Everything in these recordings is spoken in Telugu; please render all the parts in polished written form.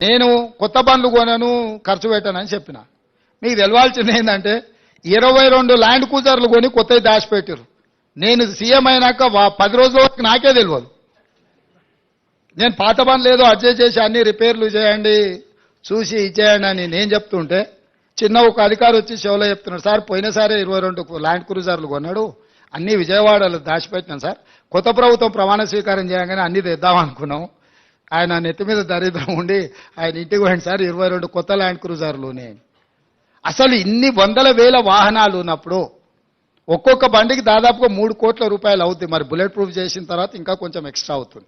నేను కొత్త బండ్లు కొనను, ఖర్చు పెట్టానని చెప్పిన. మీకు తెలవాల్సింది ఏంటంటే 22 ల్యాండ్ క్రూజర్లు కొని కొత్తవి దాచిపెట్టారు. నేను సీఎం అయినాక 10 రోజుల వరకు నాకే తెలియదు. నేను పాత బండ్లు ఏదో అడ్జస్ట్ చేసి అన్ని రిపేర్లు చేయండి, చూసి ఇచ్చేయండి అని నేను చెప్తుంటే చిన్న ఒక అధికారి వచ్చి షోలో చెప్తున్నాడు, సార్ పోయినసారి 22 ల్యాండ్ క్రూజర్లు కొన్నాడు, అన్ని విజయవాడలో దాచిపెట్టినాను సార్, కొత్త ప్రభుత్వం ప్రమాణ స్వీకారం చేయగానే అన్ని తెద్దాం అనుకున్నాం, ఆయన నెత్తి మీద దరిద్రం ఉండి ఆయన ఇంటికి పోయింది సార్ 22 కొత్త ల్యాండ్ క్రూజర్లునే. అసలు ఇన్ని వందల వేల వాహనాలు ఉన్నప్పుడు ఒక్కొక్క బండికి దాదాపుగా 3 కోట్ల రూపాయలు అవుతుంది. మరి బుల్లెట్ ప్రూఫ్ చేసిన తర్వాత ఇంకా కొంచెం ఎక్స్ట్రా అవుతుంది.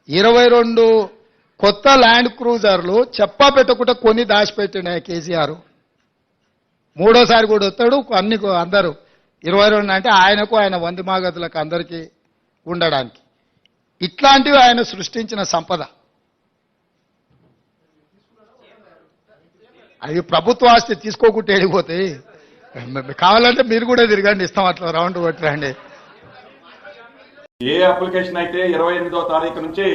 22 కొత్త ల్యాండ్ క్రూజర్లు చెప్పా పెట్టకుండా కొని దాచిపెట్టిన కేసీఆర్ మూడోసారి కూడా వస్తాడు. అన్ని అందరూ 22 అంటే ఆయనకు ఆయన వందిమాగతులకు అందరికీ ఉండడానికి. ఇట్లాంటివి ఆయన సృష్టించిన సంపద. అవి ప్రభుత్వ ఆస్తి తీసుకోకుండా వెళ్ళిపోతాయి. కావాలంటే మీరు కూడా తిరగండి, ఇస్తాం అట్లా రౌండ్ కొట్టరండి. ఏ అప్లికేషన్ అయితే 28వ తారీఖు నుంచి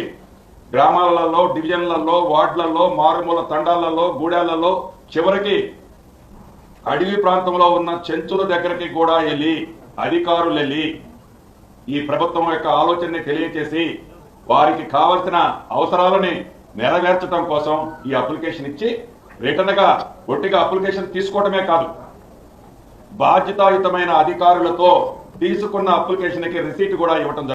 గ్రామాలలో, డివిజన్లలో, వార్డులలో, మారుమూల తండాలలో, గూడాలలో, చివరికి అడవి ప్రాంతంలో ఉన్న చెంచుల దగ్గరికి కూడా వెళ్ళి అధికారులు వెళ్ళి ఈ ప్రభుత్వం యొక్క ఆలోచనని తెలియజేసి వారికి కావలసిన అవసరాలని నెరవేర్చడం కోసం ఈ అప్లికేషన్ ఇచ్చి రిటర్న్ గా ఒట్టిగా అప్లికేషన్ తీసుకోవడమే కాదు, బాధ్యతాయుతమైన అధికారులతో తీసుకున్న అప్లికేషన్ కి రిసీట్ కూడా ఇవ్వటం